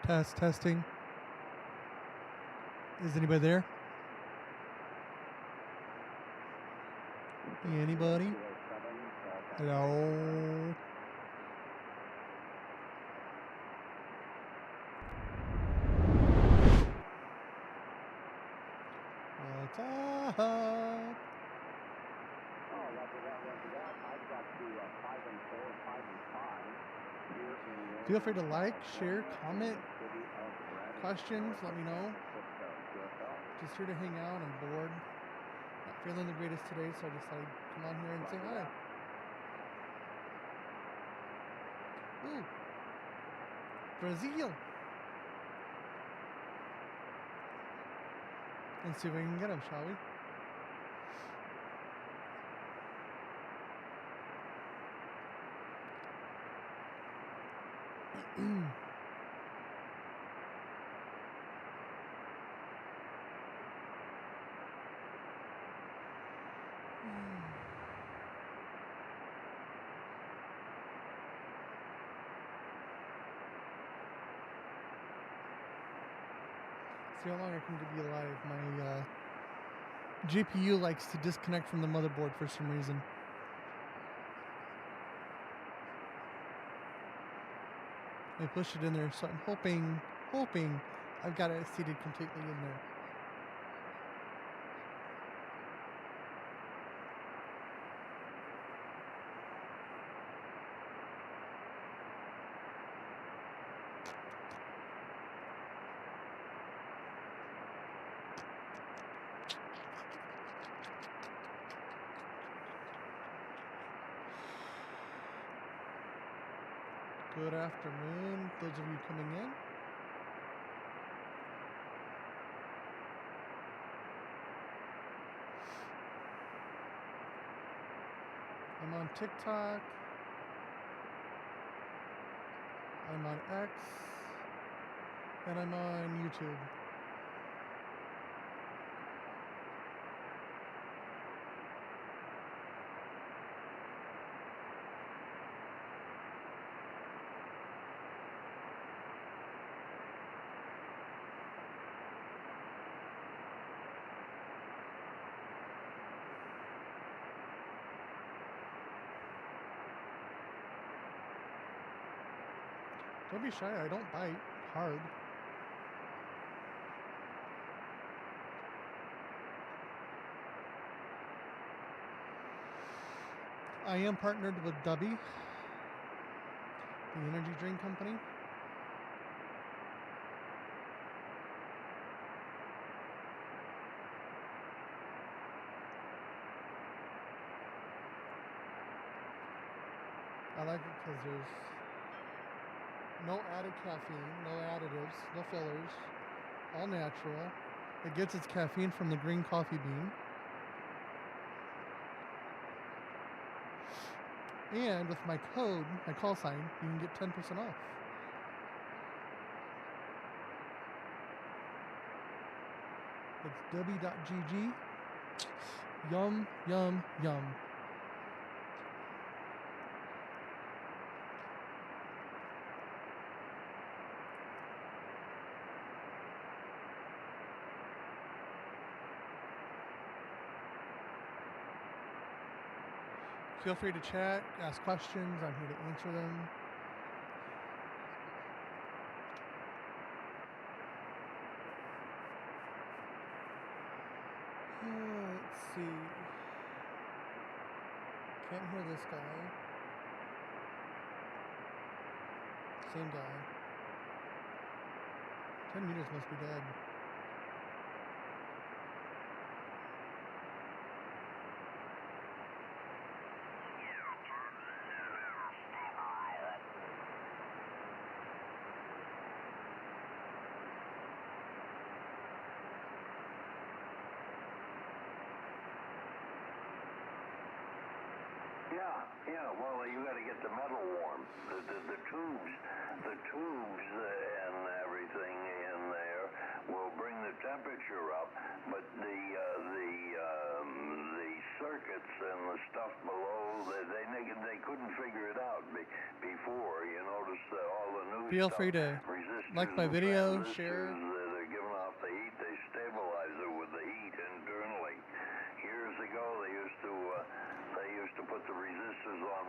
Testing. Is anybody there? Anybody? Hello? What's up? Feel free to like, share, comment, questions, let me know. Just here to hang out. I'm bored. Not feeling the greatest today, so I decided to come on here and say hi. Ooh. Brazil. Let's see if we can get him, shall we? See how long I can be alive. My GPU likes to disconnect from the motherboard for some reason. I pushed it in there, so I'm hoping I've got it seated completely in there. Good afternoon, those of you coming in. I'm on TikTok. I'm on X. And I'm on YouTube. Don't be shy, I don't bite hard. I am partnered with Dubby, the energy drink company. I like it because there's no added caffeine, no additives, no fillers, all natural. It gets its caffeine from the green coffee bean. And with my code, my call sign, you can get 10% off. It's w.gg. Yum, yum, yum. Feel free to chat, ask questions. I'm here to answer them. Let's see. Can't hear this guy. Same guy. 10 meters must be dead. Yeah. Well, you got to get the metal warm. The tubes and everything in there will bring the temperature up, but the circuits and the stuff below, they couldn't figure it out before. You notice that all the new Feel stuff free to resisted Like my video, share. They're giving off the heat. They stabilize it with the heat internally. Years ago, they used to put the resistors on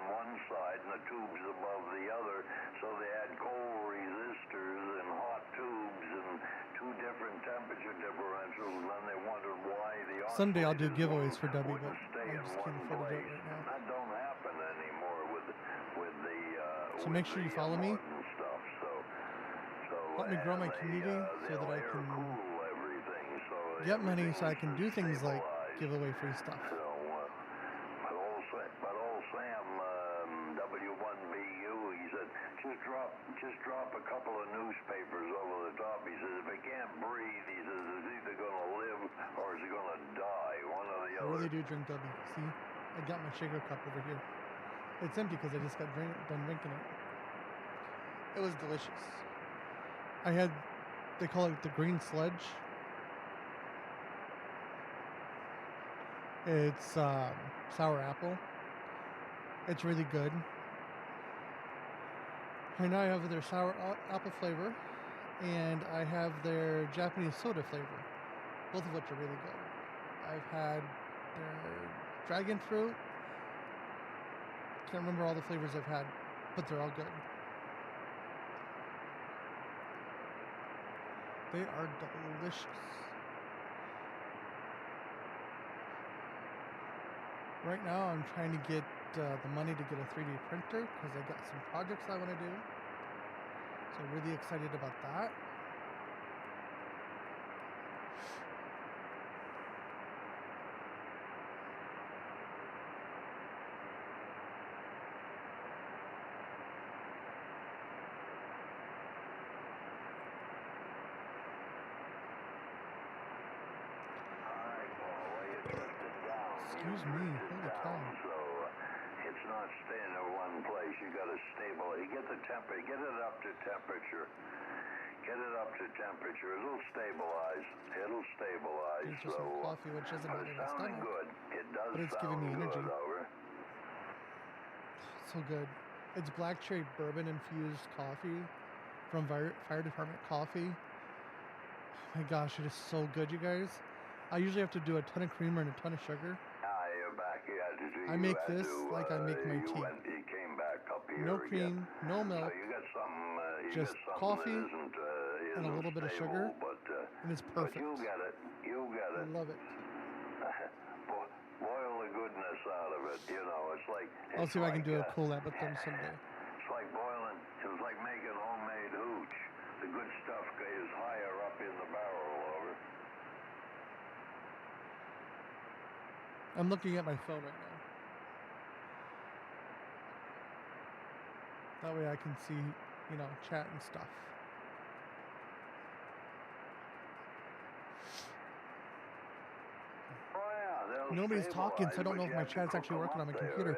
one side and the tubes above the other, so they had cold resistors and hot tubes and two different temperature differentials, and then they wondered why the Someday I'll do giveaways for W, wouldn't but stay I'm in just one getting footage place. out right now. That don't happen anymore with the So make sure you follow me. modern stuff. Help me grow my community so that I can get money so I can do things like give away free stuff. So, but old Sam, W1BU, he said, just drop a couple of newspapers over the top. He says, if it can't breathe, he says, it's either going to live or it's going to die, one or the I other. really do drink W. See, I got my shaker cup over here. It's empty because I just got done drinking it. It was delicious. I had, they call it the green sludge. It's sour apple. It's really good. Right now I have their sour apple flavor, and I have their Japanese soda flavor, both of which are really good. I've had their dragon fruit. Can't remember all the flavors I've had, but they're all good. They are delicious. Right now I'm trying to get the money to get a 3D printer because I got some projects I want to do. So I'm really excited about that. Excuse me, holy cow. So it's not staying in one place. You got to stabilize. You get the temperature. Get it up to temperature. Get it up to temperature. It'll stabilize. It'll stabilize. Thanks for some coffee, which isn't but bad it's in my sounding stomach. good. It does But it's sound giving me energy. good, over. So good. It's black cherry bourbon infused coffee from Fire Department Coffee. Oh my gosh, it is so good, you guys. I usually have to do a ton of creamer and a ton of sugar. You're back. I make this like I make my tea. You came back up here No again. cream, no milk, So you got some, just that coffee isn't and a little bit of sugar, stable, but and it's but perfect. you'll get it. You'll get I it. love it. Boil the goodness out of it. You know, it's like. I'll see if I can do a like, collab with them someday. It's like boiling. It's like making homemade hooch. The good stuff is higher up in the barrel, over. I'm looking at my phone right now. That way I can see, you know, chat and stuff. Oh yeah, Nobody's talking, so I don't know if my chat's actually working on my computer.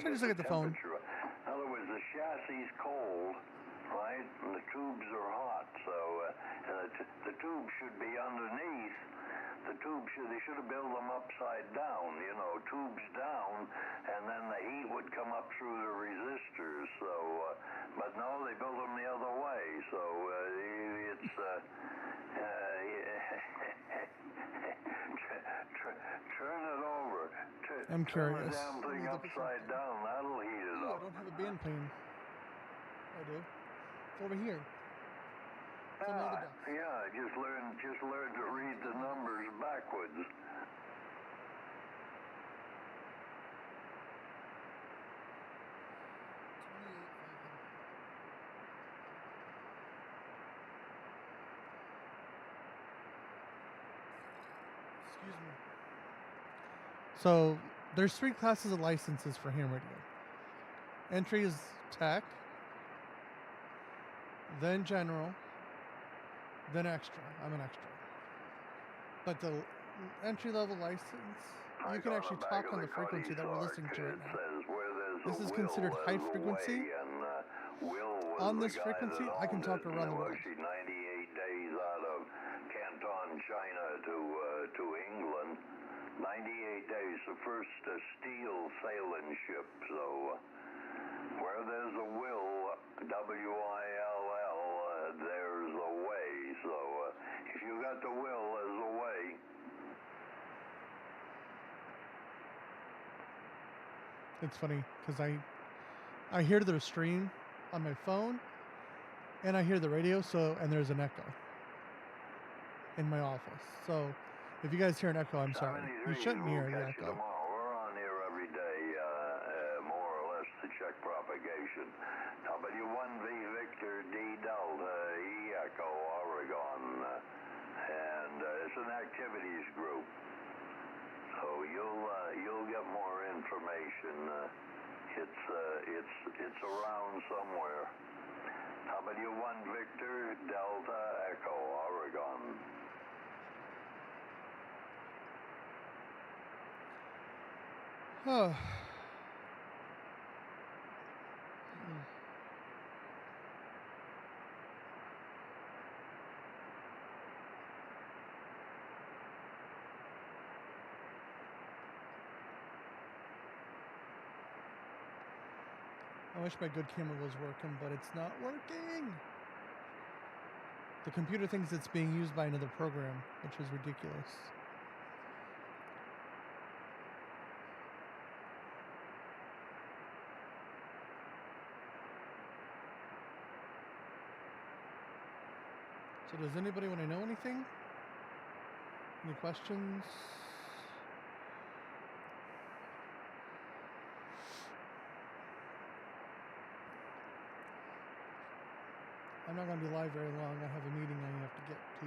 So I just look at the phone. In other words, the chassis is cold, right? And the tubes are hot, so the tube should be underneath. The tube they should have built them upside down, you know, tubes down, and then the heat would come up through the resistors. So, but no, they built them the other way. So it's turn it over. I'm curious. Turn the damn thing upside down. That'll heat it Ooh, up. I don't have a band playing. I do. It's over here. It's on the other desk. Yeah, just learn to read the numbers backwards. Excuse me. So there's 3 classes of licenses for ham radio. Entry is tech, then general, then extra. I'm an extra. But the entry level license, you can actually talk on the frequency that we're listening to right now. This is considered high frequency. On this frequency, I can talk around the world. 98 days out of Canton, China to England. 98 days, the first steel sailing ship. So where there's a will, W-I-L-L, got the will, there's a way. It's funny because I hear their stream on my phone, and I hear the radio. And there's an echo in my office. So if you guys hear an echo, I'm sorry. You shouldn't hear the echo. We're on here every day, more or less, to check propagation. W1V Victor D Delta E Echo Oregon, and it's an activities group. So you'll get more information. It's around somewhere. W1 Victor Delta Echo Oregon. Oh. I wish my good camera was working, but it's not working. The computer thinks it's being used by another program, which is ridiculous. So does anybody want to know anything? Any questions? I'm not going to be live very long. I have a meeting I have to get to.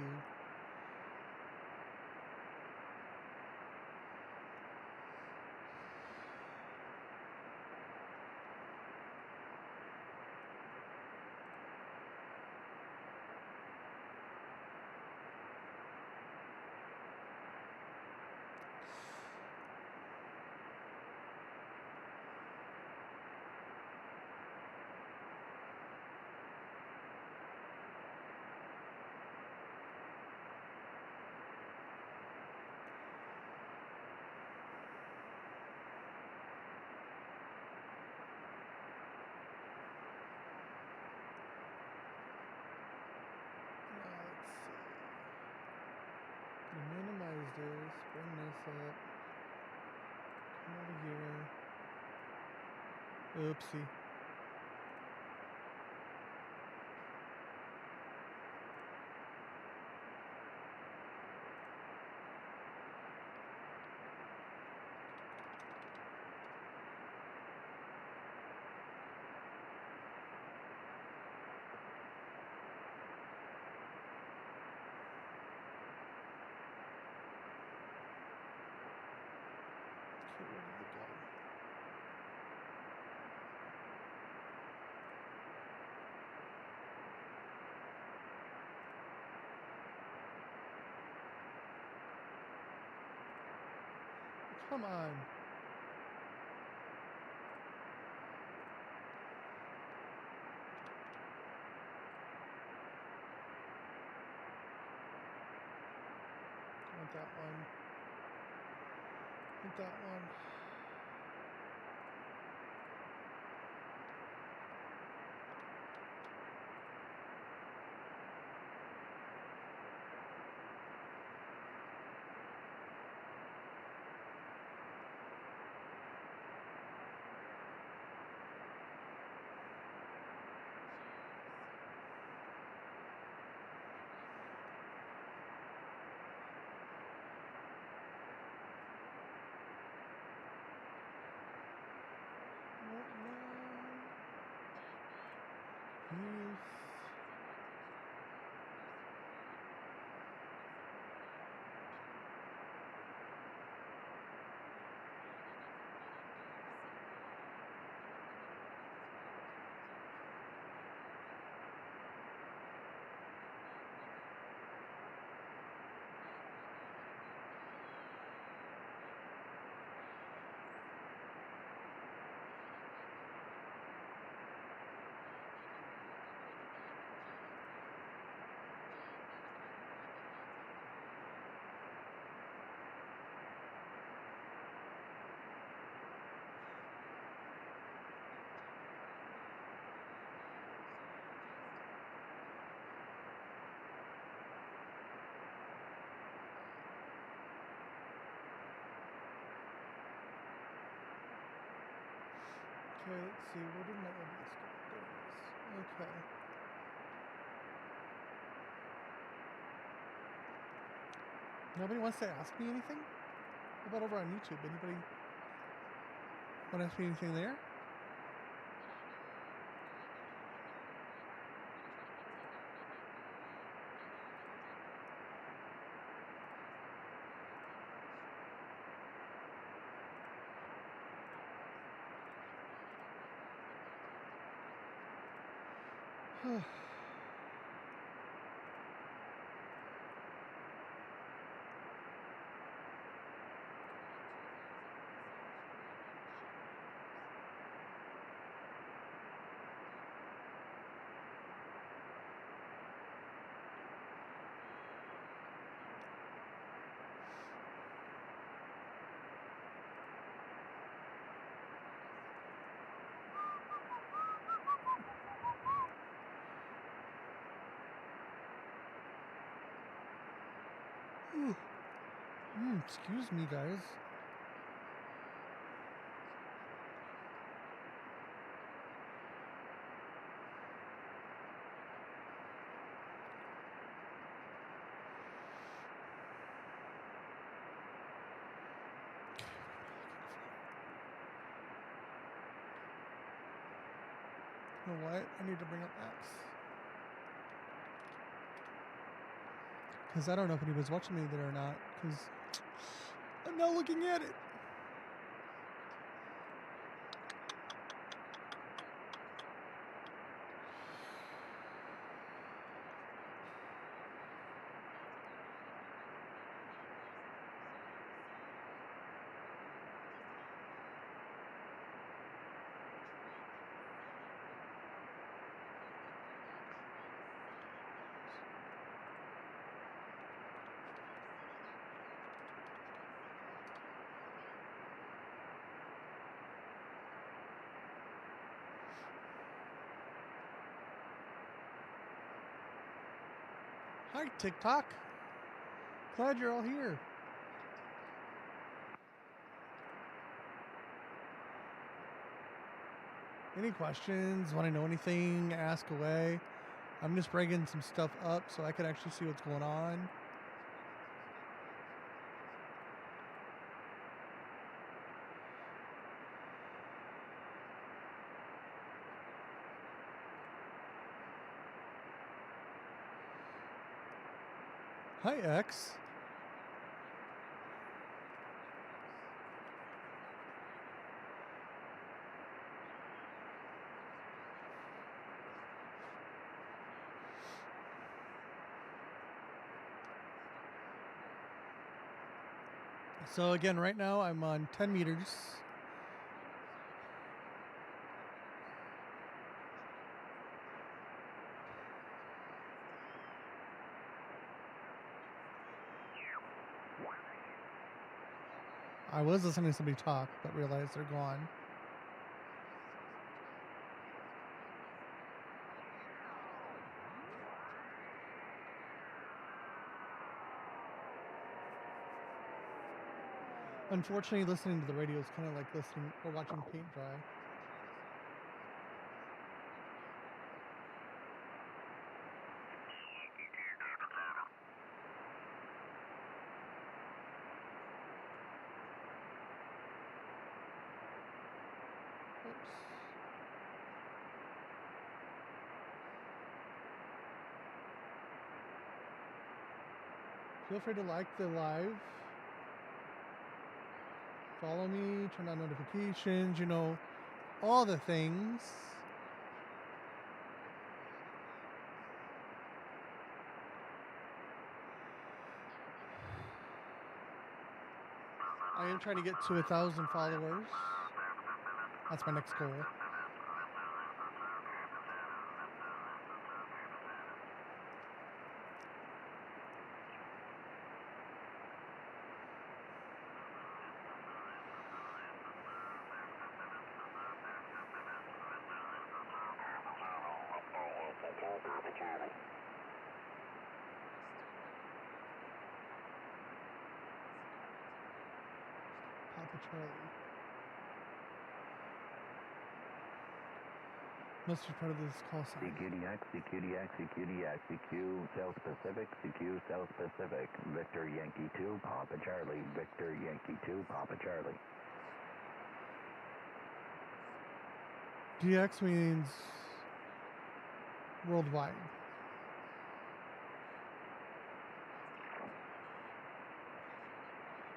Minimize this, bring this up, come over here, oopsie. Okay, where did it go? Come on. I want that one. I want that one. Okay, let's see. Where did my OBS go? There it is. Okay. Nobody wants to ask me anything? How about over on YouTube? Anybody want to ask me anything there? Excuse me, guys. You know what? I need to bring up X. Because I don't know if anybody's watching me there or not. Because I'm not looking at it. Hi, TikTok. Glad you're all here. Any questions? Want to know anything? Ask away. I'm just bringing some stuff up so I can actually see what's going on. Hi, X. So again, right now I'm on 10 meters. I was listening to somebody talk, but realized they're gone. Unfortunately, listening to the radio is kind of like listening or watching paint dry. Oops. Feel free to like the live. Follow me, turn on notifications, you know, all the things. I am trying to get to 1,000 followers. That's my next goal. Papa Charlie. Must be part of this call sign. CQDX, CQDX, CQDX, CQ, South Pacific, CQ, South Pacific, Victor Yankee 2, Papa Charlie, Victor Yankee 2, Papa Charlie. DX means worldwide.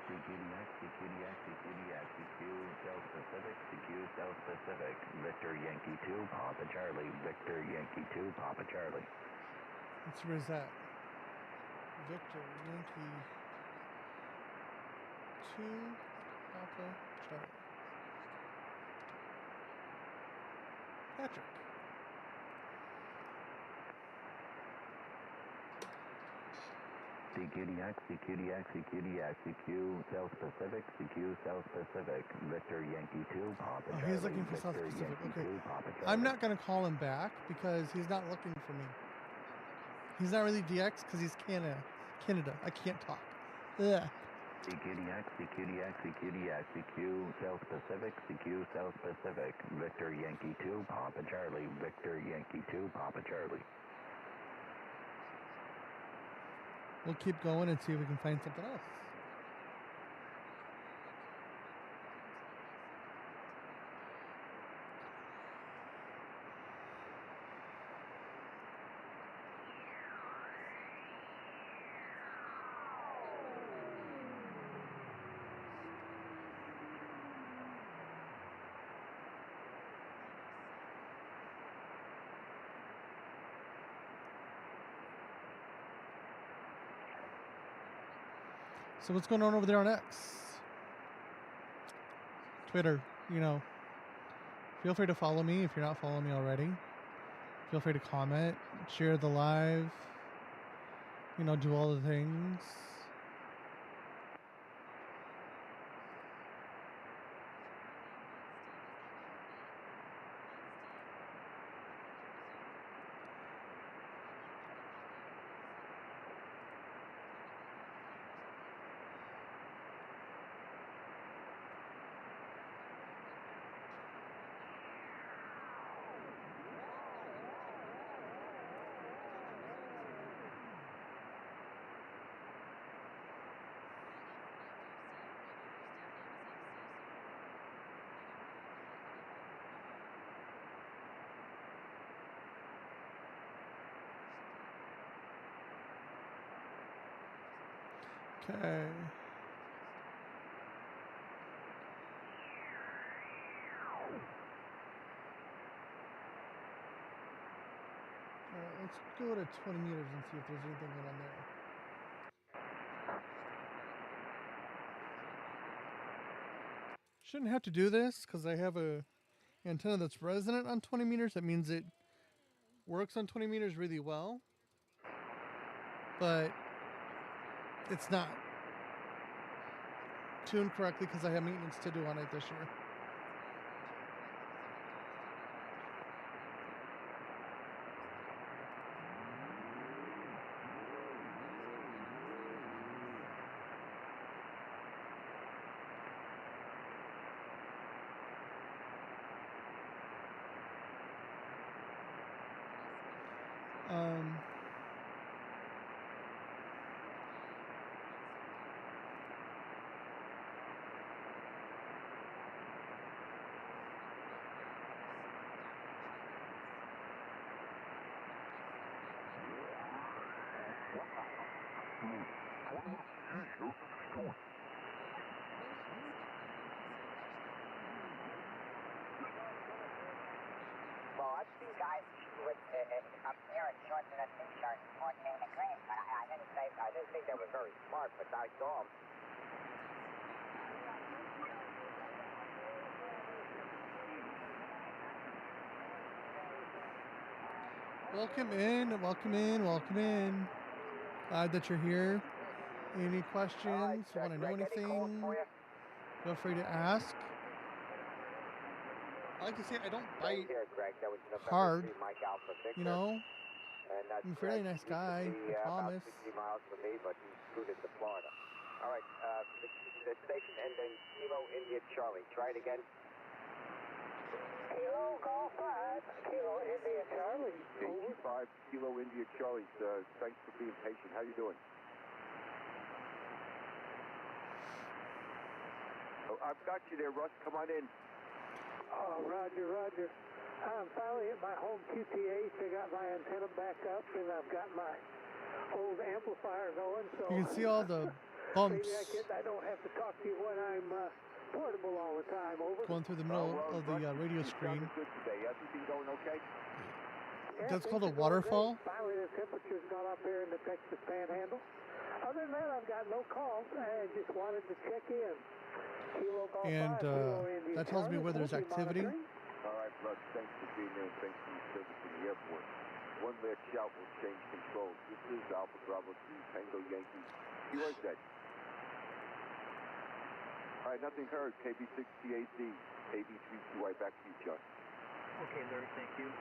CQDX, CQDX, CQDX, CQ, South Pacific, CQ, South Pacific, Victor Yankee 2, Papa Charlie, Victor Yankee 2, Papa Charlie. Where is that? Victor Yankee 2, Papa Charlie. Patrick. CQDX, CQDX, CQDX, CQ, South Pacific, CQ, South Pacific, Victor Yankee 2, Papa Charlie. Oh, he's looking for South Victor Pacific. Yankee Okay. 2, Papa Charlie. I'm not going to call him back because he's not looking for me. He's not really DX because he's Canada. I can't talk. Ugh. CQDX, CQDX, CQDX, CQ, South Pacific, CQ, South Pacific, Victor Yankee 2, Papa Charlie, Victor Yankee 2, Papa Charlie. We'll keep going and see if we can find something else. So what's going on over there on X? Twitter, you know. Feel free to follow me if you're not following me already. Feel free to comment, share the live, you know, do all the things. Okay. Let's go to 20 meters and see if there's anything going on there. Shouldn't have to do this because I have a antenna that's resonant on 20 meters. That means it works on 20 meters really well, but it's not tuned correctly because I have maintenance to do on it this year. Well, I've seen guys with up there in shorts and a t-shirt and 14 degrees, but I didn't think they were very smart, but I saw them. Welcome in, welcome in, welcome in. Glad that you're here. Any questions? Want to know anything? Feel free to ask. I like to say I don't bite hard, you know. I'm a fairly nice guy, I promise. 60 miles from me, but he scooted to Florida. All right, the station ending Kilo India Charlie. Try it again. Kilo Golf 5, Kilo India Charlie. Over. 85 Kilo India Charlie. Thanks for being patient. How you doing? Oh, I've got you there, Russ. Come on in. Oh, Roger, Roger. I'm finally at my home QTH. I got my antenna back up, and I've got my old amplifier going. So You can see all the bumps maybe I don't have to talk to you when I'm portable all the time. Over. going through the middle of the radio screen. Good today. Everything going okay? That's things called a are going waterfall. great. Finally, the temperature's gone up here in the Texas Panhandle. Other than that, I've got no calls. I just wanted to check in. Kilo Golf 5, And Kilo India that tells me Charlie. where there's We'll be activity. monitoring. All right, Russ. Thanks for being there. Thanks for your service in the airport. One last shout will change controls. This is Alpha Bravo 2 Tango Yankee. USA. All right, nothing heard. KB6TAZ, KB32I. Back to you, John. Okay, Larry, thank you.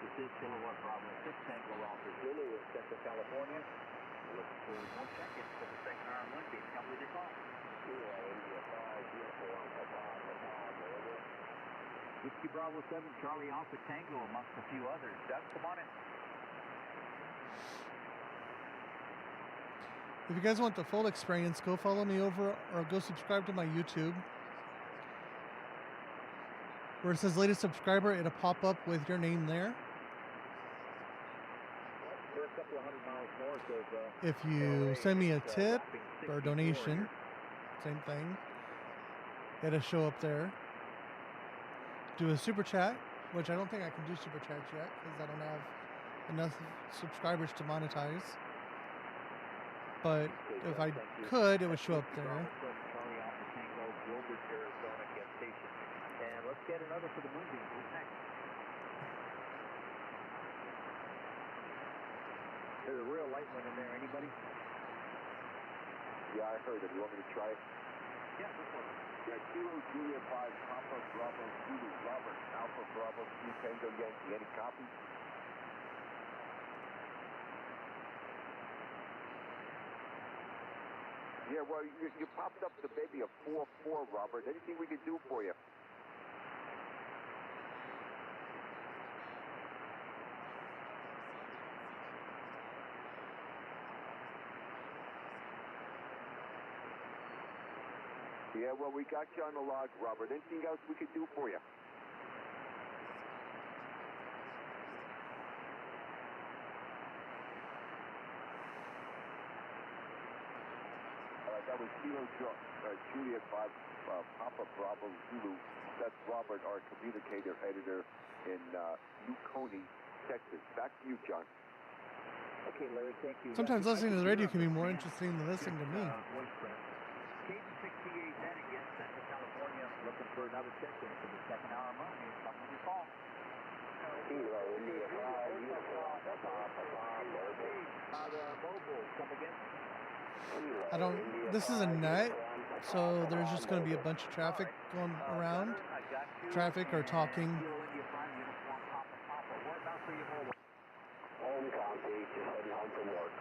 This is Kilowatt Bravo 6 Tango Alpha Zulu in Central California. We're looking for 1 second for the second hour Monday. Come with your call. Whiskey Bravo 7 Charlie Alpha Tango amongst a few others. Doug, come on in. If you guys want the full experience, go follow me over or go subscribe to my YouTube. Where it says latest subscriber, it'll pop up with your name there. We're a couple of 100 miles north of If you send me a tip or a 64 donation, here. same thing, it'll show up there. Do a super chat, which I don't think I can do super chats yet because I don't have enough subscribers to monetize. But if I could, it would show up there. Charlie Alpha Tango, Gilbert, Arizona, gas station. And let's get another for the Moonbeam. Who's next? There's a real light one in there. Anybody? Yeah, I heard it. You want me to try it? Yeah, this one. Yeah, Kilo Julia 5 Papa Bravo Zulu. Robert, Alpha Bravo 2 Tango Yankee. Any copy? Yeah, well, you popped up the baby a 4-4, Robert. Anything we could do for you? Yeah, well, we got you on the log, Robert. Anything else we could do for you? That was Kilo Juliet 5 Papa Bravo Zulu. That's Robert, our communicator editor in Uconee, Texas. Back to you, John. Okay, Larry, thank you. Sometimes listening to the radio can be more interesting than listening to me. Voice print. KB68 then again, Central California, looking for another check-in for the second hour Monday. Come with your call. Kilo India 5, uniform, Mobile, come again. I don't, this is a net, so there's just going to be a bunch of traffic going around. Traffic or talking. home copy, just heading home from work.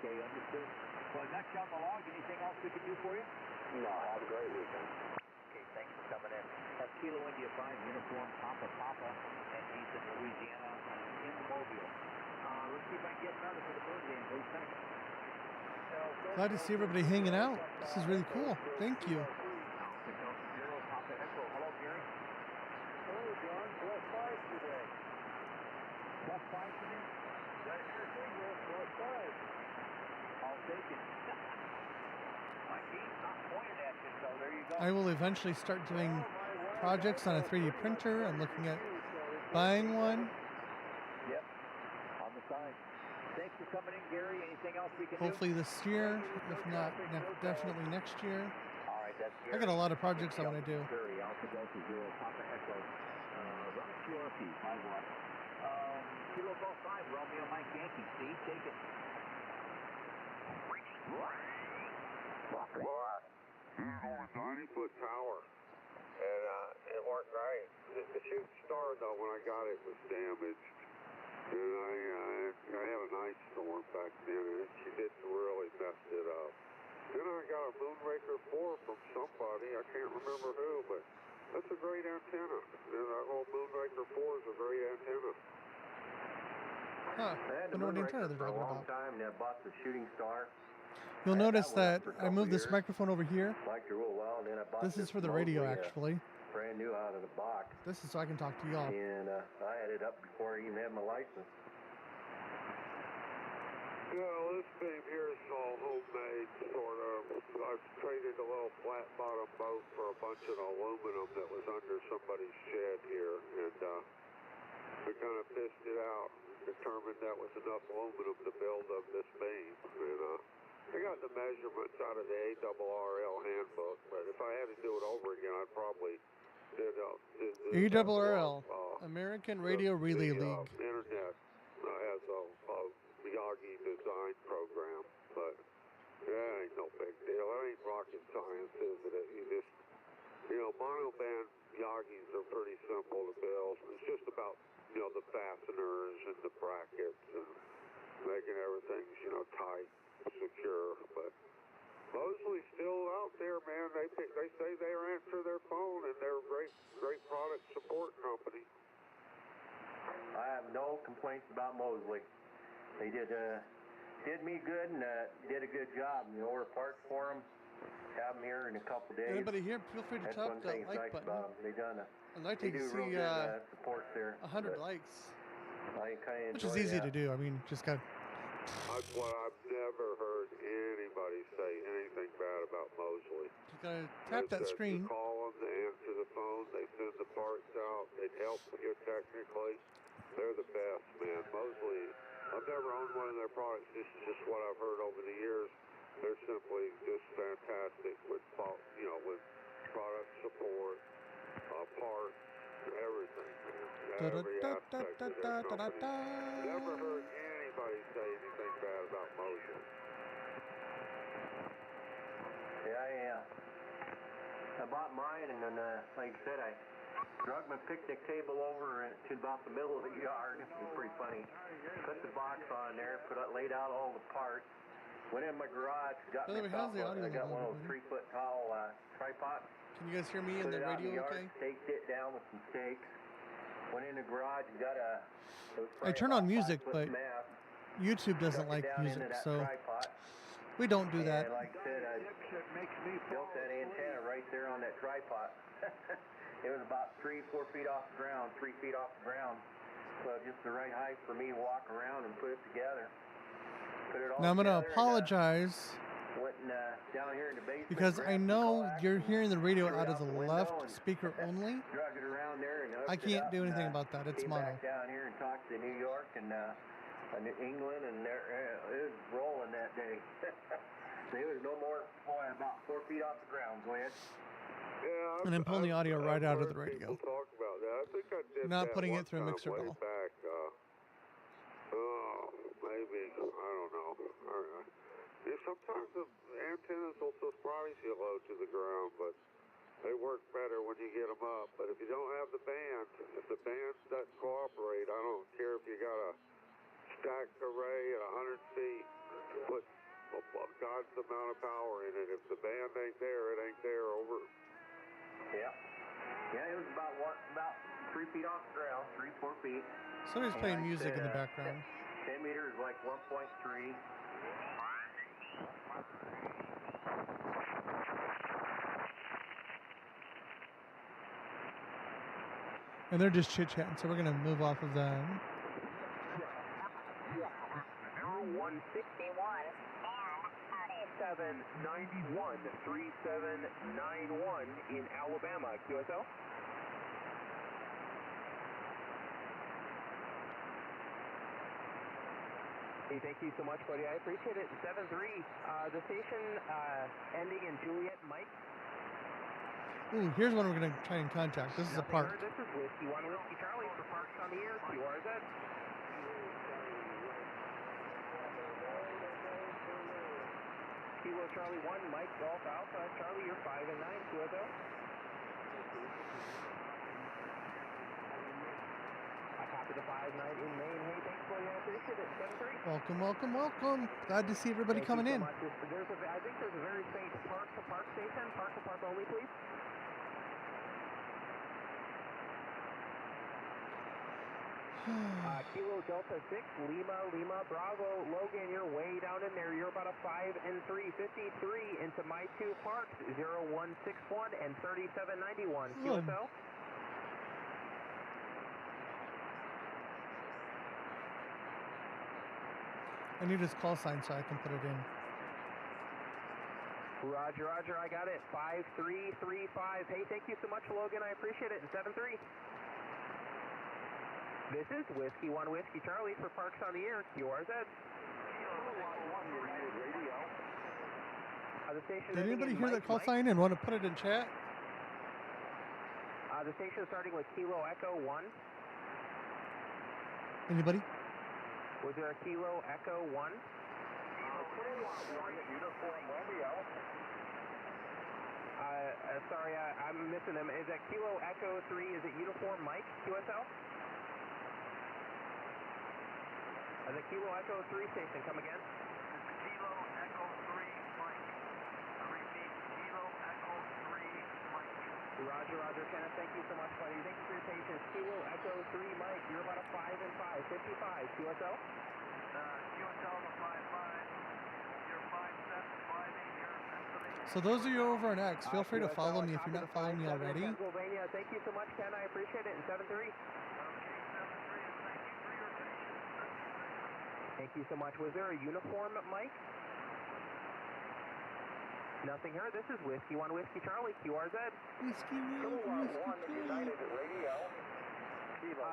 Okay, understood. Well, next on the log, anything else we can do for you? No, have a great weekend. Okay, thanks for coming in. That's Kilo India 5, uniform, Papa, and he's in Louisiana, in Mobile. Let's see if I can get another for the bird game. Who's next? Glad to see everybody hanging out. This is really cool. Thank you. Papa Echo. Hello, Gary. Hello, John. +5 today. +5 today? That's your signal, +5. I'll take it. My key's not pointed at you, so there you go. I will eventually start doing projects on a 3D printer. I'm looking at buying one. Yep, on the side. Thanks for coming in, Gary. Anything else we can Hopefully this year, if not definitely next year. do? All right, that's I got a lot of projects I want to do. Gary, Alpha Delta Zero, Papa Echo. Run QRP, 5-1. Kilo Golf 5, Romeo Mike Yankee. Steve, take it. He's on a 90-foot tower, and it worked great. The shooting star, though, when I got it, was damaged. And I had a nice storm back then, and she didn't really mess it up. Then I got a Moonraker 4 from somebody, I can't remember who, but That's a great antenna. That whole Moonraker 4 is a great antenna. Huh. I had the Wonder what antenna Moonraker they're for a talking long about. time, and I bought the Shooting Star. You'll I had notice that one that for a I couple moved this years. microphone over here. Liked it real well, and then I bought This is for the radio, Mosley, actually. brand new out of the box. This is so I can talk to y'all. And I had it up before I even had my license. Yeah, this beam here is all homemade, sort of. I've traded a little flat bottom boat for a bunch of aluminum that was under somebody's shed here, and we kind of pissed it out. Determined that was enough aluminum to build up this beam, and I got the measurements out of the ARRL handbook, but if I had to do it over again, I'd probably did ARRL, American Radio Relay League. Internet has a Yagi design program, but that ain't no big deal. That ain't rocket science, is it? You just, monoband Yagis are pretty simple to build. It's just about, the fasteners and the brackets and making everything, tight, secure. But Mosley's still out there, man. They say they answer their phone, and they're a great product support company. I have no complaints about Mosley. They did me good and did a good job. Order parts for them, have them here in a couple days. Anybody here, feel free to That's tap one that thing like nice button. about them. I'd like They to do see real good support there. 100 but likes, I kind of which is easy to do. I mean, just got. That's what I've never heard anybody say anything bad about Mosley. You gotta tap They that said screen. You call them, they answer the phone, they send the parts out, they help you technically. They're the best, man. Mosley, I've never owned one of their products. This is just what I've heard over the years. They're simply just fantastic with, with product support, parts, everything, man. Every aspect of their company. Never heard anybody say anything bad about Mosley. Yeah, I bought mine, and then, like I said, I drug my picnic table over to about the middle of the yard. It was pretty funny. Put the box on there, laid out all the parts. Went in my garage, got By the way, how's the audio I got level, one of those everybody? 3-foot tall tripods. Can you guys hear me in Put the it out in the radio? yard, Okay. staked it down with some stakes. Went in the garage, got a. I turn on music, but YouTube doesn't like music, so we don't do that. And like I said, I built that antenna right there on that tripod. It was about 3-4 feet off the ground, 3 feet off the ground. So just the right height for me to walk around and put it together. Put it all Now I'm gonna together, apologize went down here in the basement, because I grabbed some know coax, you're hearing the radio threw it out of out the window left and speaker only. drug it around there and hooked I it can't up do and, anything about that. It's came mono. back down here and talked to New York and England, and it was rolling that day. There was no more, about 4 feet off the ground. Go ahead. Yeah, And I'm pulling the audio right out of the heard radio. people talk about that. I think I did Not that putting one it through a time mixer way bowl. back. Maybe, I don't know. Sometimes the antennas will surprise you low to the ground, but they work better when you get them up. But if you don't have the band, if the band doesn't cooperate, I don't care if you got a stacked array at 100 feet, put God's amount of power in it. If the band ain't there, it ain't there. Over. Yeah. Yeah, it was about 3 feet off the ground, 3-4 feet. Somebody's And playing like I music in said, the background. 10 meters like 1.3. And they're just chit-chatting, so we're going to move off of that. 161. 791 3791 in Alabama, QSL. Hey, thank you so much, buddy. I appreciate it. 7-3. The station ending in Juliet, Mike. Ooh, here's one we're going to try and contact. This is a park. This is Whiskey 1 Whiskey Charlie for Parks on the Air, QRZ. Kilo Charlie 1, Mike Golf Alpha. Charlie, you're 5 and 9, QSL. I copy the 5-9 in Maine. Hey, thanks, buddy. I appreciate it. 7-3. Welcome, welcome, welcome. Glad to see everybody Thank coming you so in. much. I think there's a very faint park to park station. Park to park only, please. Kilo Delta 6, Lima, Bravo. Logan, you're way down in there. You're about a 5 and 3, 53 into my two parks, 0161 and 3791. QSL. I need his call sign so I can put it in. Roger, I got it. 5335. Hey, thank you so much, Logan. I appreciate it. 73. This is Whiskey 1 Whiskey Charlie for Parks on the Air, QRZ. The station. Did anybody hear that call sign and want to put it in chat? The station starting with Kilo Echo 1. Anybody? Was there a Kilo Echo 1? Sorry, I'm missing them. Is that Kilo Echo 3? Is it Uniform Mike, QSL? The Kilo Echo 3 station, come again? Kilo Echo 3 Mike. I repeat, Kilo Echo 3 Mike. Roger, Kenneth. Thank you so much, buddy. Thank you for your patience. Kilo Echo 3 Mike. You're about a 5 and 5, 55. QSL? QSL to 55. You're 57, 58 here in Pennsylvania. So those of you over on X, feel free to follow me if you're not following me already. Pennsylvania. Thank you so much, Ken. I appreciate it. And 73. Thank you so much. Was there a uniform, Mike? Nothing here. This is Whiskey 1 Whiskey Charlie, QRZ. Whiskey Charlie.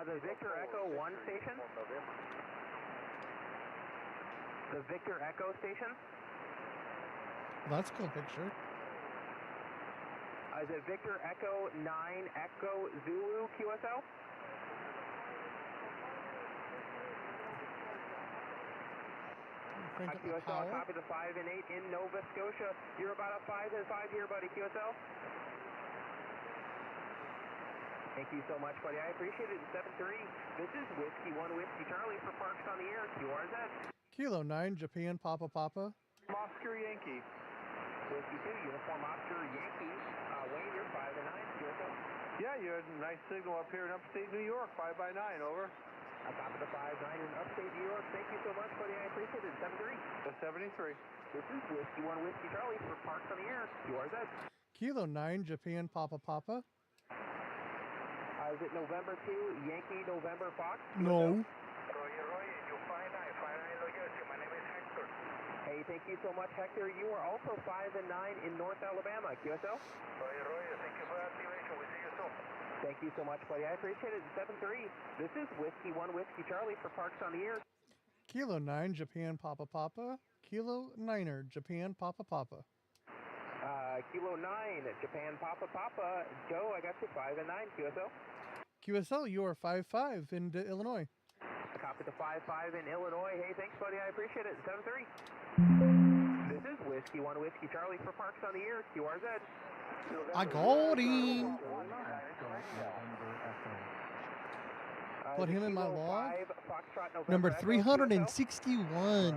The Victor Echo 1 station? The Victor Echo station? That's a cool picture. Is it Victor Echo 9 Echo Zulu QSL? QSL, copy the 5 and 8 in Nova Scotia. You're about a 5 and 5 here, buddy. QSL. Thank you so much, buddy. I appreciate it. 7-3. This is Whiskey 1 Whiskey Charlie for Parks on the Air, QRZ. Kilo 9, Japan, Papa. Oscar Yankee. Whiskey 2, Uniform Oscar Yankee. Wayne, you're 5 and 9, QSL. Yeah, you had a nice signal up here in upstate New York, 5 by 9, over. On top of the 5-9 in upstate New York. Thank you so much, buddy. I appreciate it. 7-3. 73. This is Whiskey 1 Whiskey Charlie for Parks on the Air, QRZ. Kilo 9, Japan, Papa. Is it November 2, Yankee, November, Fox? No. Roy, you 59 New Jersey. My name is Hector. Hey, thank you so much, Hector. You are also 5 and 9 in North Alabama, QSL. Roy, thank you for the activation. We see you soon. Thank you so much, buddy. I appreciate it. 7-3. This is Whiskey 1 Whiskey Charlie for Parks on the Air. Kilo 9, Japan, Papa. Kilo 9er, Japan, Papa. Kilo 9, Japan, Papa. Joe, I got you 5 and 9, QSL. QSL, you are 5-5 in Illinois. Copy the 5-5 in Illinois. Hey, thanks, buddy. I appreciate it. 7-3. This is Whiskey 1 Whiskey Charlie for Parks on the Air, QRZ. I got him. Put him in my log. Number 361.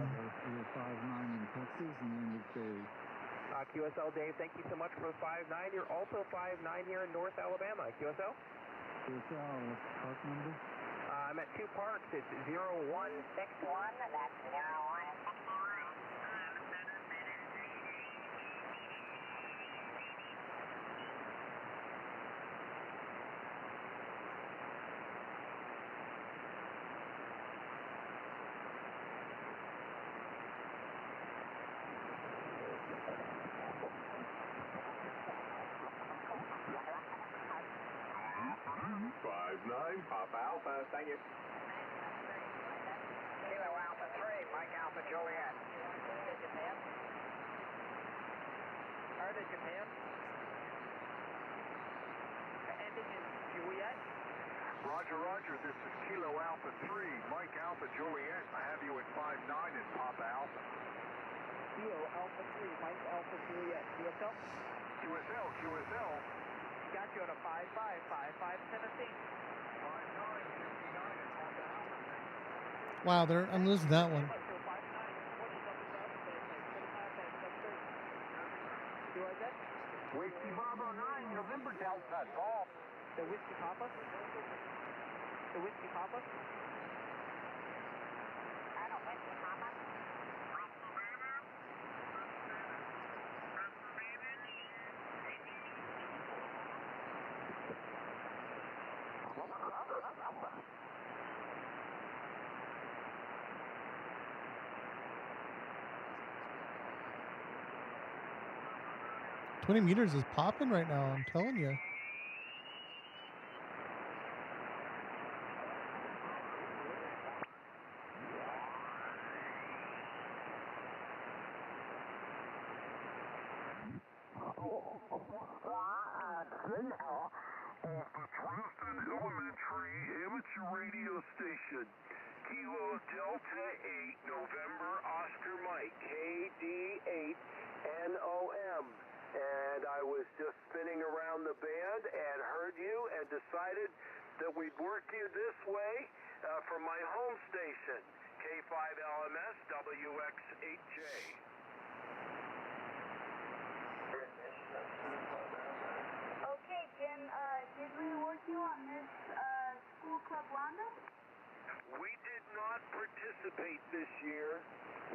QSL Dave, thank you so much for the 5-9. You're also 5-9 here in North Alabama. QSL? QSL, what's the park number? I'm at 2 parks. It's 0161. That's 0161. Papa Alpha, thank you. Kilo Alpha 3, Mike Alpha Juliet. Japan? Are they Japan? Ending in Juliet? Roger, this is Kilo Alpha 3, Mike Alpha Juliet. I have you at 5-9 in Papa Alpha. Kilo Alpha 3, Mike Alpha Juliet. QSL? QSL. Got you at a 5-5, Tennessee. Wow, I'm losing that one. Whiskey Bravo 9, November Delta, Golf. The Whiskey Papa? The Delta Whiskey Papa. Colonel Whiskey Papa. $20 meters is popping right now, I'm telling you. Charleston Elementary Amateur Radio Station. Kilo Delta 8, November Oscar Mike, KD8NOM. And I was just spinning around the band and heard you and decided that we'd work you this way from my home station, K5LMS WX8J. Okay, Jim, did we work you on this school club roundup? We did not participate this year.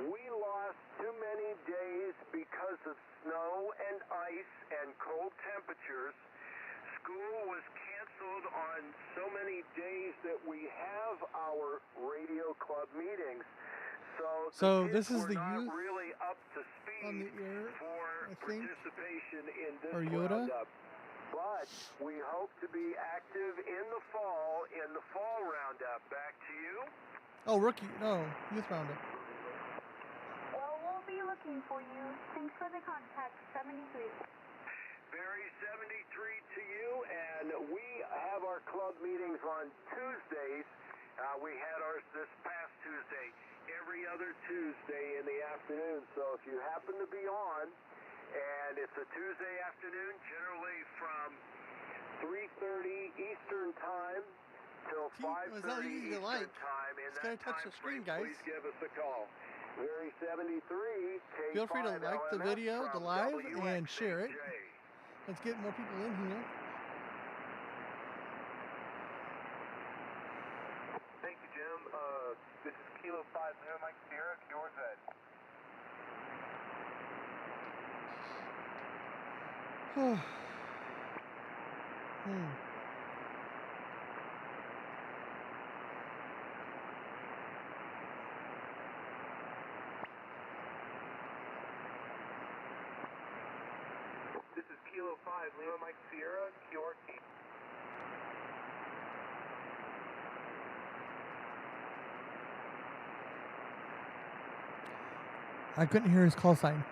We lost too many days because of snow and ice and cold temperatures. School was canceled on so many days that we have our radio club meetings. So the this is kids the were not youth really up to speed on the air, for I think, participation in this or Yoda. roundup. But we hope to be active in the fall roundup. Back to you. Oh, youth roundup. Well, we'll be looking for you. Thanks for the contact, 73. Barry, 73 to you, and we have our club meetings on Tuesdays. We had ours this past Tuesday, every other Tuesday in the afternoon. So if you happen to be on, and it's a Tuesday afternoon, generally from 3:30 Eastern Time till 5:30 Eastern Time. In that touch time the screen, frame, guys. please give us a call. Barry 73, K5 Feel free to like the LMS video, the from live, and share it. WXAJ. Let's get more people in here. Thank you, Jim. This is Kilo 5 Lima Mike Sierra, yours Ed. This is Kilo 5 Lima Mike Sierra, QRT. I couldn't hear his call sign.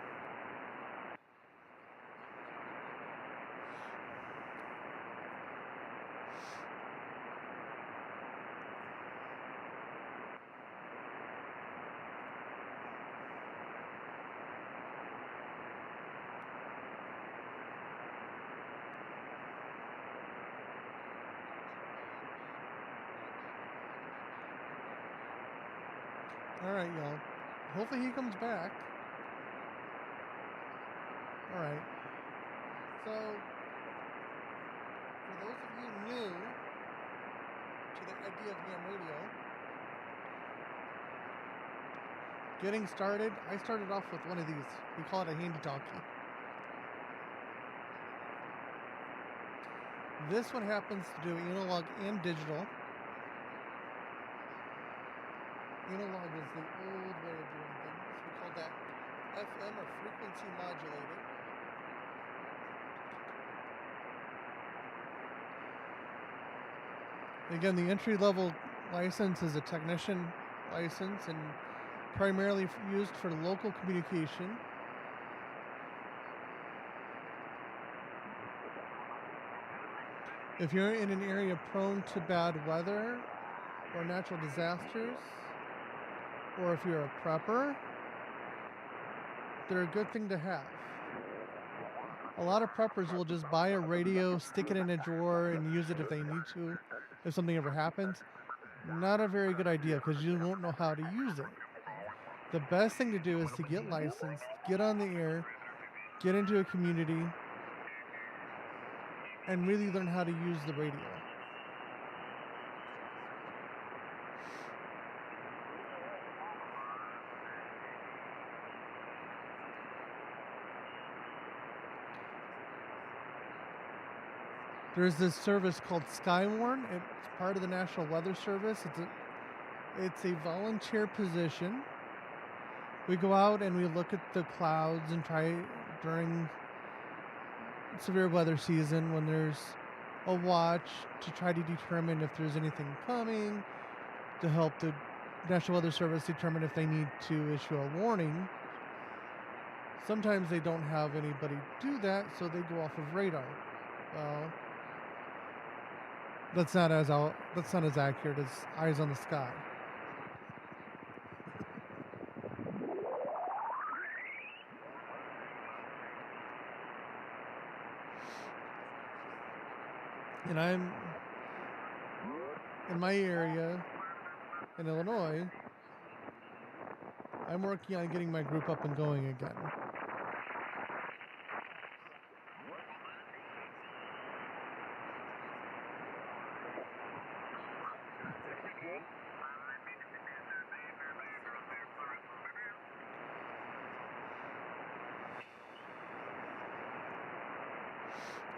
All right, y'all. Hopefully he comes back. All right. So, for those of you new to the idea of ham radio, getting started, I started off with one of these. We call it a handy talkie. This one happens to do analog and digital. Analog is the old way of doing things. We call that FM, or frequency modulated. Again, the entry-level license is a technician license and primarily used for local communication. If you're in an area prone to bad weather or natural disasters, or if you're a prepper, they're a good thing to have. A lot of preppers will just buy a radio, stick it in a drawer, and use it if they need to, if something ever happens. Not a very good idea, because you won't know how to use it. The best thing to do is to get licensed, get on the air, get into a community, and really learn how to use the radio. there's this service called Skywarn. It's part of the National Weather Service. It's a volunteer position. We go out and we look at the clouds and try during severe weather season when there's a watch to try to determine if there's anything coming, to help the National Weather Service determine if they need to issue a warning. Sometimes they don't have anybody do that, so they go off of radar. Well, that's not as accurate as eyes on the sky. And I'm in my area in Illinois. I'm working on getting my group up and going again.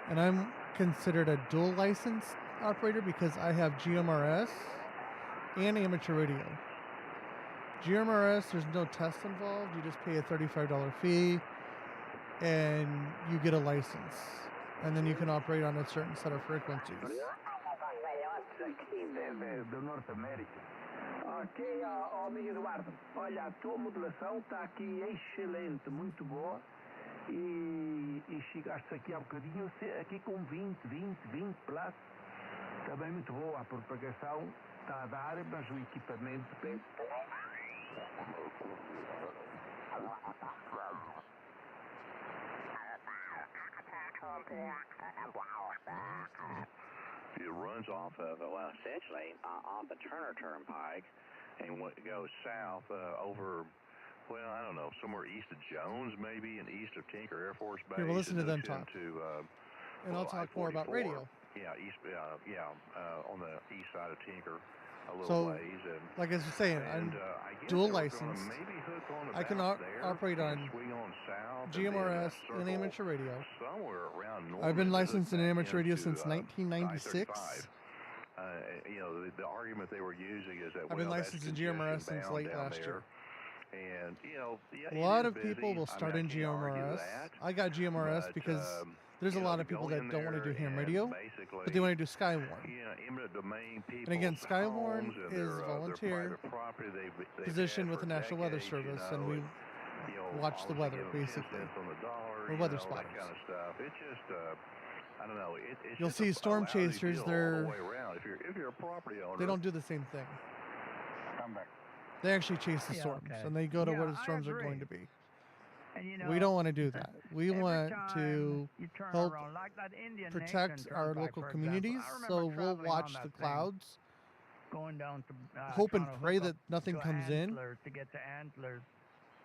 And I'm considered a dual license operator because I have GMRS and amateur radio. GMRS, there's no test involved. You just pay a $35 fee and you get a license. And then you can operate on a certain set of frequencies. Aqui do Norte América. Ok, amigo Eduardo. Olha, a tua modulação está aqui excelente, muito boa. E chegaste aqui há bocadinho aqui com 20 plus. Também muito boa a propagação. Está a dar, mas o equipamento tem. It runs off of, well, essentially off the Turner Turnpike and what goes south over, well, I don't know, somewhere east of Jones, maybe, and east of Tinker Air Force Base. Okay, well, listen to them into, talk. And well, I'll talk more about radio. Yeah, on the east side of Tinker. A little So, ways, and, like I was saying, I'm I guess dual they were gonna licensed. maybe hook on I can about there, operate on swing on south, GMRS and and then amateur radio. somewhere around north. I've been licensed in amateur radio into, since 1996. I-35. You know, the argument they were using is that I've been well, licensed that's in GMRS congestion since bound late down last year. there. And you know, A lot of people will start in GMRS. I got GMRS because there's a lot of people that don't want to do ham radio, but they want to do Skywarn. And again, Skywarn is volunteer position with the National Weather Service, and we watch the weather, basically. We're weather spotters. It's just, I don't know. You'll see storm chasers, they don't do the same thing. They actually chase the storms, and they go to where the storms are going to be. And, you We know, don't want to do that. We want time to you turn help around, like that Indian protect Nation our Turnpike, local for communities, example. I so remember we'll traveling watch on the that thing, clouds, going down to hope and trying to pray hook that up nothing to comes in. Antlers, to get to Antlers,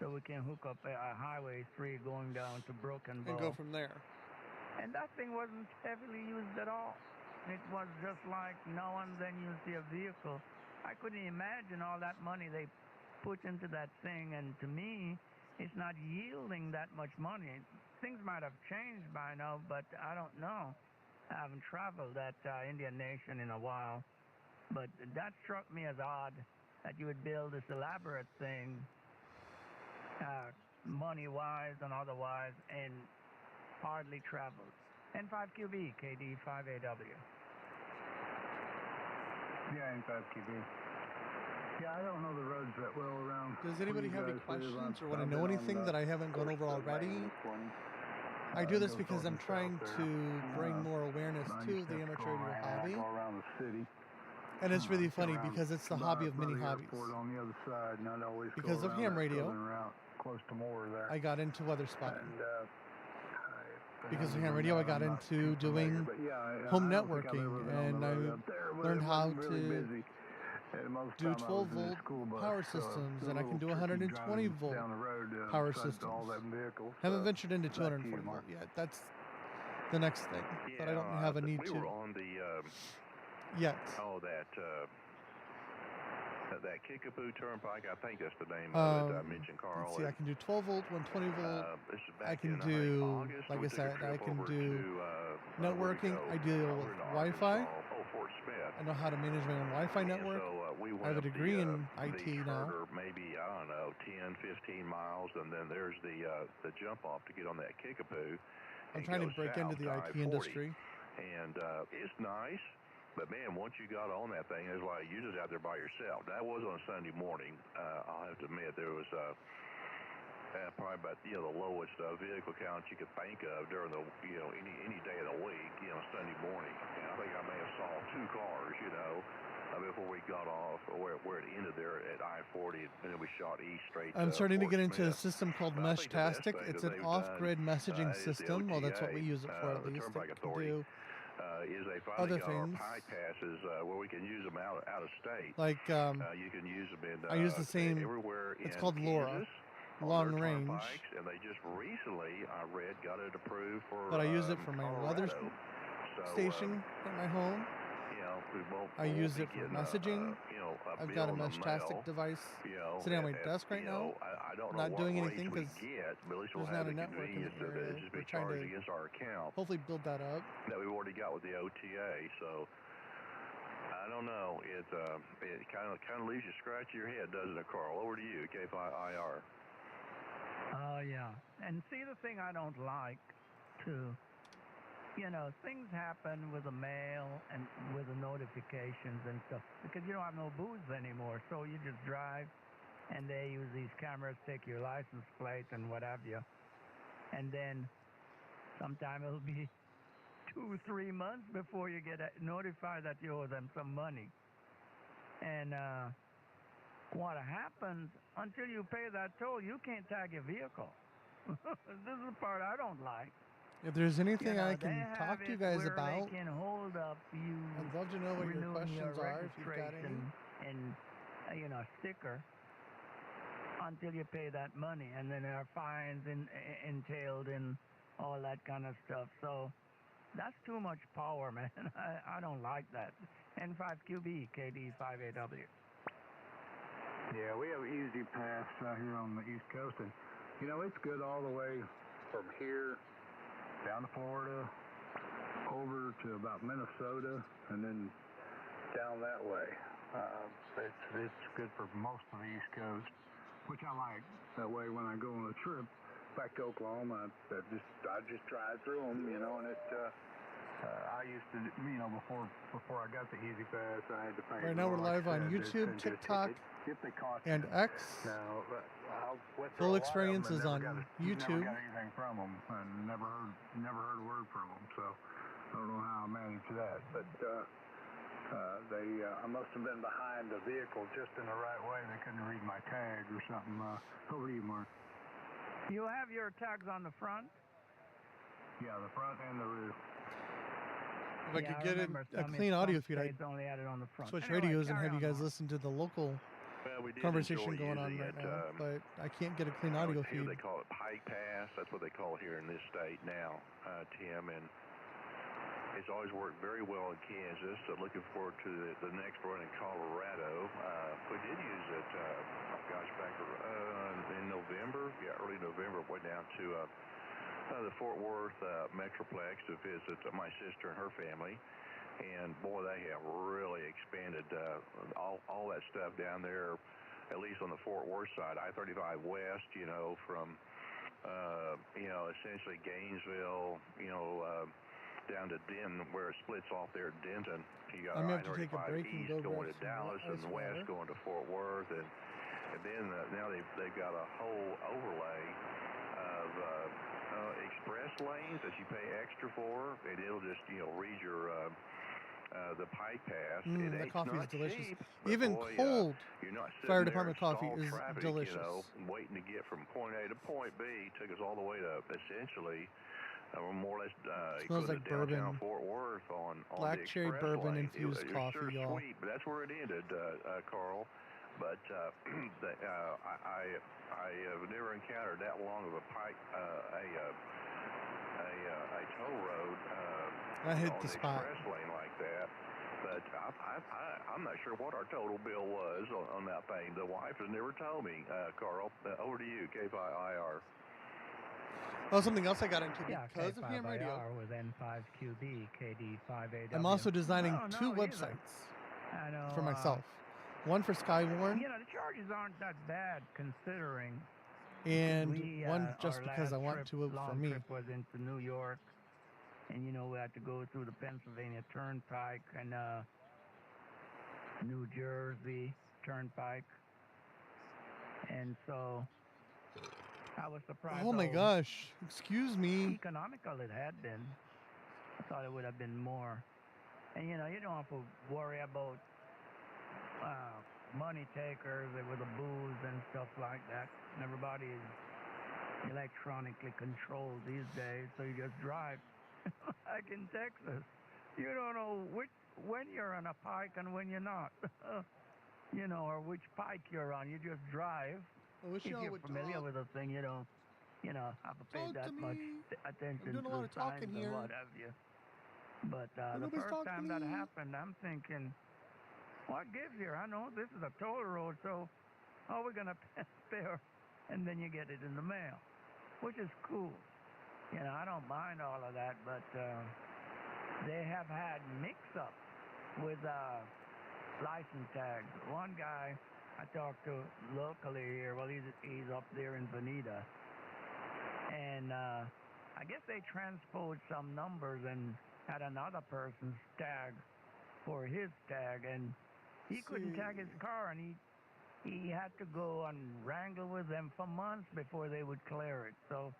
so we can hook up Highway 3 going down to Broken Bow. and go from there. And that thing wasn't heavily used at all. It was just like no one then used the vehicle. I couldn't imagine all that money they put into that thing, and to me, it's not yielding that much money. Things might have changed by now, but I don't know. I haven't traveled that Indian Nation in a while. But that struck me as odd, that you would build this elaborate thing, money-wise and otherwise, and hardly traveled. N5QB, KD5AW. Yeah, N5QB. Yeah, I don't know the roads that well around. Does anybody have any where you guys live. questions or want to I've know been on anything the that I haven't gone over already? I do this because I'm trying to bring more awareness to the amateur radio hobby. Go around the city. And it's really funny because it's the hobby of many hobbies. On the other side, and I'd always Because go of around ham that radio, southern route, close to Moore there. I got into weather spotting. And, Because of ham radio, I got into doing home networking, and I learned how to do 12 volt power systems, and I can do 120 volt power systems. Haven't ventured into 240 volt yet. That's the next thing, but I don't have a need we to were on the yet. Oh, that that Kickapoo Turnpike, I think that's the name of it I mentioned, Carl. Let's see, I can do 12 volt, 120 volt. This is I back can in, do, August. like I We took a said, I trip can over do to, networking. I deal with Wi-Fi. Fort Smith. I know how to manage my own Wi-Fi network. So we I have a went degree in the IT now. further, maybe, I don't know, 10, 15 miles, and then there's the jump off to get on that Kickapoo. I'm trying to break into the IT industry. And it's nice. But, man, once you got on that thing, it's like you're just out there by yourself. That was on a Sunday morning. I'll have to admit, there was probably about, the lowest vehicle count you could think of during the, any day of the week, Sunday morning. And I think I may have saw 2 cars, before we got off, where it ended there at I-40, and then we shot east straight I'm to starting to Fort get into a Smith. system called Meshtastic. It's an off-grid messaging system. Well, that's what we use it for, at least. It can do is they other finally got our things. Pi passes where we can use them out of state. Like, you can use them in I use the same, everywhere it's in called LoRa, Kansas, long their range. turnpikes, and they just recently, I read, got it approved for But I use it for my other Colorado. station at my home. I use it for messaging. I've got a Meshtastic device sitting on my desk right now. I don't know Not what doing rates anything we because get, but at least we'll there's have not a the network in convenience the of area. it just be We're trying charged to against our account hopefully build that up. that we've already got with the OTA. So I don't know. It kind of leaves you scratching your head, doesn't it, Carl? Over to you, K5IR. Yeah. And see, the thing I don't like, too, things happen with the mail and with the notifications and stuff because you don't have no booths anymore. So you just drive, and they use these cameras, take your license plate and what have you. And then sometime it'll be 2-3 months before you get notified that you owe them some money. And what happens, until you pay that toll, you can't tag your vehicle. This is the part I don't like. If there's anything I can they talk have to you it guys where about, they can hold up you. I'd love to know what your questions are, if you've got any. And sticker until you pay that money, and then there are fines entailed in all that kind of stuff. So that's too much power, man. I don't like that. N5QB KD58W. Yeah, we have Easy Pass out here on the East Coast, and it's good all the way from here down to Florida, over to about Minnesota, and then down that way. It's good for most of the East Coast, which I like. That way, when I go on a trip back to Oklahoma, I just drive through them, and it. I used to, before I got the Easy Pass, I had to pay. Right now we're live on YouTube, TikTok, and X. Full experience is on YouTube. Never got anything from them, and never heard a word from them. So I don't know how I managed that, but I must have been behind the vehicle just in the right way. They couldn't read my tag or something. Over to you, Mark. You have your tags on the front? Yeah, the front and the rear. If I could get a clean audio feed, I'd only had it on the front. switch Anyway, radios and have you carry guys on. listen to the local we did conversation enjoy going on using right it, now, but I can't get a clean audio here feed. they call it Pike Pass. That's what they call it here in this state now, Tim. And it's always worked very well in Kansas. So looking forward to the next one in Colorado. We did use it, back in November. Yeah, early November. Went down to the Fort Worth Metroplex to visit my sister and her family. And boy, they have really expanded all that stuff down there, at least on the Fort Worth side. I-35 West, from essentially Gainesville, down to Denton, where it splits off there at Denton. You got I'm going to have to take a I-35 break and East go going grab to Dallas, and some West water. going to Fort Worth, and then now they've got a whole overlay of express lanes that you pay extra for, and it'll just read your the Pike Pass. That coffee is delicious. Cheap, Even boy, cold you're not fire sitting department there in coffee stalled is traffic, delicious. waiting to get from point A to point B. Took us all the way to essentially more or less Smells like downtown bourbon. Fort Worth on Black the cherry express bourbon lane. infused it was coffee, sure y'all. sweet, but that's where it ended, Carl. But I have never encountered that long of a Pike a toll road I hit on the the spot. express lane like that. But I'm not sure what our total bill was on that thing. The wife has never told me. Carl, over to you, K5IR. Oh, something else I got into Yeah, because of ham radio. K5IR with N5QB, KD5AW. I'm also designing No, 2 either. websites I know, for myself. One for Skywarn, You know, the charges aren't that bad considering. and one our just because I last want trip, to for long me. trip was into New York, and you know we had to go through the Pennsylvania Turnpike and New Jersey Turnpike, and so I was surprised. Oh my how gosh! Excuse me. economical it had been. I thought it would have been more, and you know you don't have to worry about money takers with the booze and stuff like that. Everybody is electronically controlled these days, so you just drive. Like in Texas, you don't know when you're on a pike and when you're not. You know, or which pike you're on. You just drive. I wish If y'all you're would familiar talk. with the thing, you don't, have to pay Talk that to much me. attention I'm doing a to lot the of talking signs here. and what have you. But the Nobody's first talking time to that me. happened, I'm thinking, what gives here? I know this is a toll road, so how are we going to pay her? And then you get it in the mail, which is cool. You know, I don't mind all of that, but they have had mix-up with license tags. One guy I talked to locally here, well, he's up there in Bonita, and I guess they transposed some numbers and had another person's tag for his tag, and he couldn't tag his car, and he had to go and wrangle with them for months before they would clear it. So,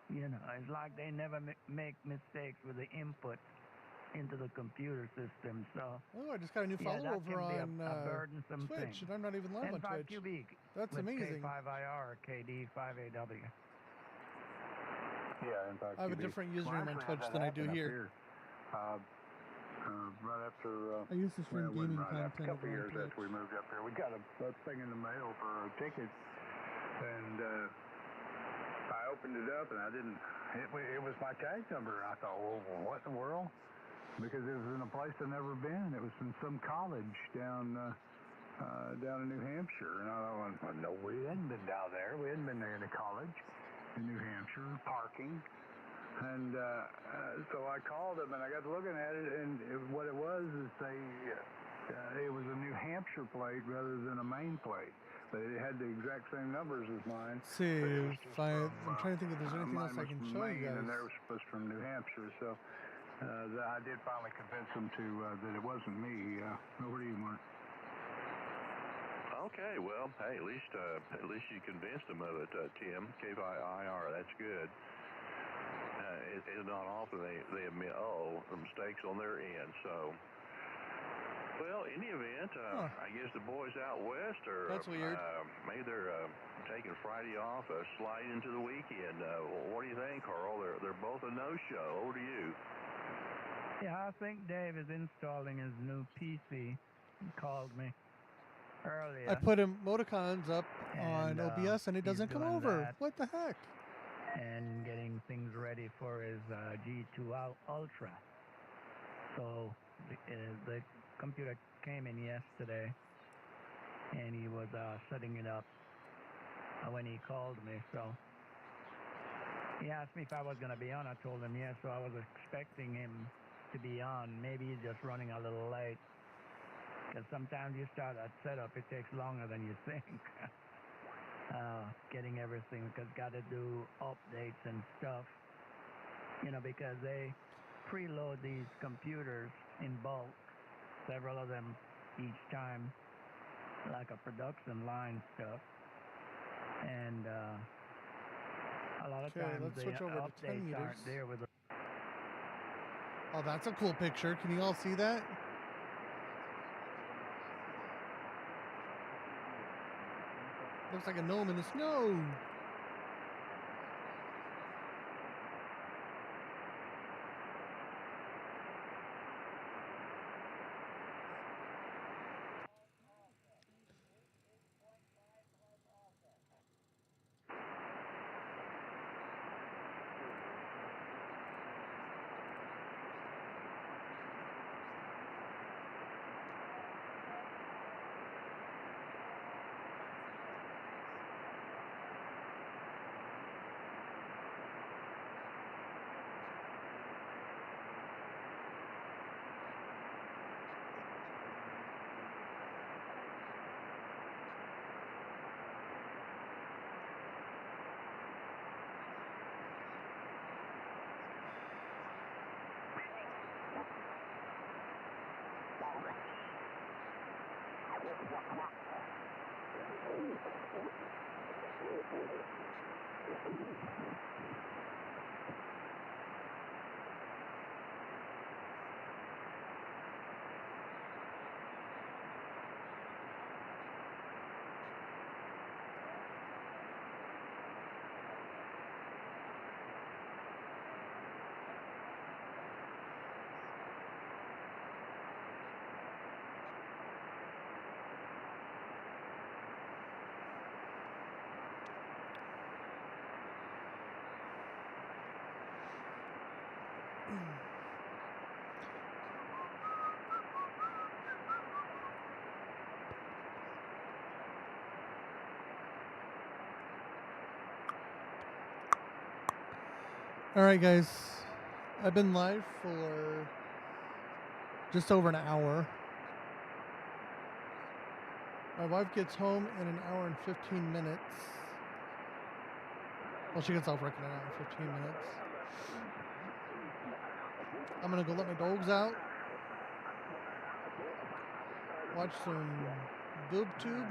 you know, it's like they never make mistakes with the input into the computer system. So, Oh, I just got a new yeah, follower that over can be on a burdensome Twitch, thing. and I'm not even live on N5 Twitch. QB That's with amazing. K5IR, KD5AW. Yeah, in fact, I have a different username on Twitch than I do here. Right after I used to stream gaming right after content a couple over on years Twitch. after we moved up here, we got a thing in the mail for a ticket, and I opened it up, and I didn't. It was my tag number. I thought, well, what in the world? Because it was in a place I'd never been. It was in some college down in New Hampshire, and I thought, well, no, we hadn't been down there. We hadn't been there in a college in New Hampshire, parking. And so I called them, and I got to looking at it, and what it was is it was a New Hampshire plate rather than a Maine plate, but it had the exact same numbers as mine. Let's see if I'm trying to think if there's anything else I can show you guys. And theirs was from New Hampshire, so I did finally convince them to that it wasn't me. Over to you, Mark. Okay, well, hey, at least you convinced them of it, Tim. K5IR, that's good. It's not often they admit, the mistakes on their end. So, well, in the event, I guess the boys out west are. That's weird. Maybe they're taking Friday off, sliding into the weekend. What do you think, Carl? They're both a no-show. Over to you. Yeah, I think Dave is installing his new PC. He called me earlier. I put emoticons up on OBS, and it he's doesn't come doing over. that. What the heck? And getting things ready for his G2 Ultra. So the computer came in yesterday, and he was setting it up when he called me. So he asked me if I was going to be on. I told him yes, so I was expecting him to be on. Maybe he's just running a little late, because sometimes you start that setup, it takes longer than you think. Getting everything, because got to do updates and stuff, because they preload these computers in bulk, several of them each time, like a production line stuff, and a lot of times let's the switch over to 10 updates meters. aren't there with the Oh, that's a cool picture. Can you all see that? Looks like a gnome in the snow. All right, guys. I've been live for just over an hour. My wife gets home in an hour and 15 minutes. Well, she gets off work in an hour and 15 minutes. I'm going to go let my dogs out. Watch some BoobTube.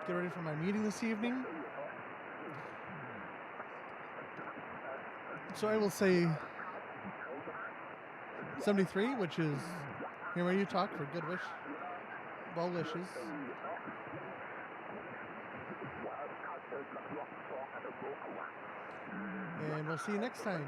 Get ready for my meeting this evening. So I will say 73, which is Hear Me You Talk for good wish, well wishes. And we'll see you next time.